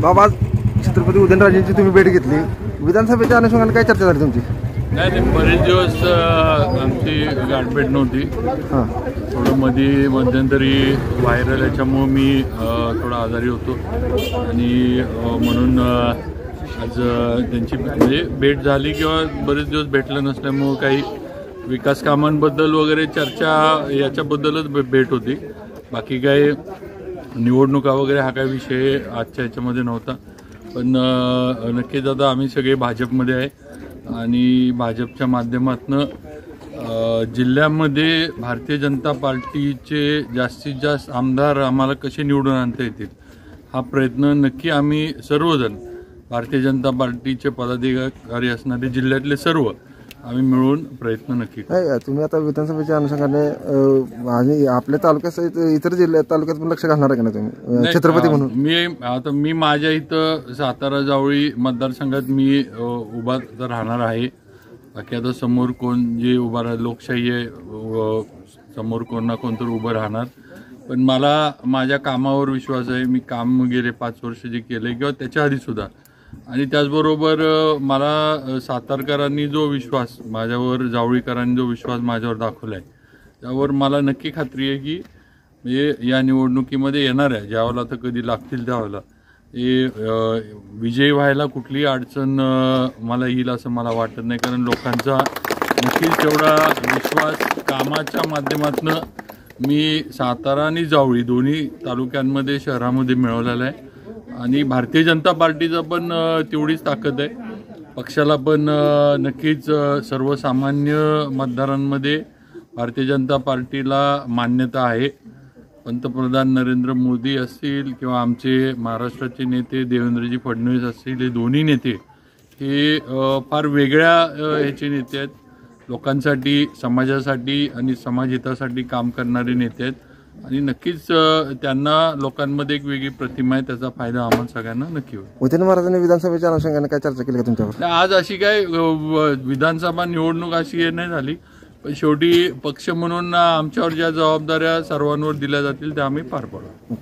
बाबा छत्रपती उदयनराजेंची तुम्ही भेट घेतली, विधानसभेच्या अनुषंगाने काय चर्चा झाली तुमची? नाही, ते बरेच दिवस आमची गाठभेट नव्हती. थोडं मध्यंतरी व्हायरल याच्यामुळं मी थोडा आजारी होतो आणि म्हणून आज त्यांची म्हणजे भेट झाली किंवा बरेच दिवस भेटलं नसल्यामुळं काही विकास कामांबद्दल वगैरे चर्चा याच्याबद्दलच भेट होती. बाकी काही निवडणुका वगैरे हा काही विषय आजच्या याच्यामध्ये नव्हता. पण नक्कीच आता आम्ही सगळे भाजपमध्ये आहे आणि भाजपच्या माध्यमातून जिल्ह्यामध्ये भारतीय जनता पार्टीचे जास्तीत जास्त आमदार आम्हाला कसे निवडून आणता येतील हा प्रयत्न नक्की आम्ही सर्वजण भारतीय जनता पार्टीचे पदाधिकारी असणारे जिल्ह्यातले सर्व आम्ही मिळून प्रयत्न नक्की करू. तुम्ही आता विधानसभेच्या अनुषंगाने आणि आपल्या तालुक्यात इतर जिल्ह्यात तालुक्यात पण लक्ष घालणार आहे का तुम्ही छत्रपती म्हणून? मी माझ्या इथं सातारा जावळी मतदारसंघात मी उभा राहणार आहे. बाकी आता समोर कोण जे उभा राहणार, लोकशाही आहे, समोर कोण ना कोण तर उभं राहणार. पण मला माझ्या कामावर विश्वास आहे. मी काम गेले 5 वर्ष जे केले किंवा त्याच्या आधी सुद्धा, आणि त्याचबरोबर मला सातारकरांनी जो विश्वास माझ्यावर, जावळीकरांनी जो विश्वास माझ्यावर दाखवला आहे त्यावर मला नक्की खात्री आहे की म्हणजे या निवडणुकीमध्ये येणार आहे ज्यावेळेला तर कधी लागतील त्यावेळेला विजयी व्हायला कुठलीही अडचण मला येईल असं मला वाटत नाही. कारण लोकांचा नक्कीच तेवढा विश्वास कामाच्या माध्यमातून मी सातारा आणि जावळी दोन्ही तालुक्यांमध्ये शहरामध्ये मिळवलेला आहे. आणि भारतीय जनता पार्टीचं पण तेवढीच ताकद आहे. पक्षाला पण नक्कीच सर्वसामान्य मतदारांमध्ये भारतीय जनता पार्टीला मान्यता आहे. पंतप्रधान नरेंद्र मोदी असतील किंवा आमचे महाराष्ट्राचे नेते देवेंद्रजी फडणवीस असतील, हे दोन्ही नेते हे फार वेगळ्या ह्याचे नेते आहेत. लोकांसाठी, समाजासाठी आणि समाजहितासाठी काम करणारे नेते आहेत आणि नक्कीच त्यांना लोकांमध्ये एक वेगळी प्रतिमा आहे. त्याचा फायदा आम्हाला सगळ्यांना नक्की होईल. उदयन महाराजांनी विधानसभेच्या अनुषंगाने काय चर्चा केली का तुमच्यावर? आज अशी काय विधानसभा निवडणूक अशी नाही झाली, पण शेवटी पक्ष म्हणून आमच्यावर ज्या जबाबदाऱ्या सर्वांवर दिल्या जातील त्या आम्ही पार पाडू.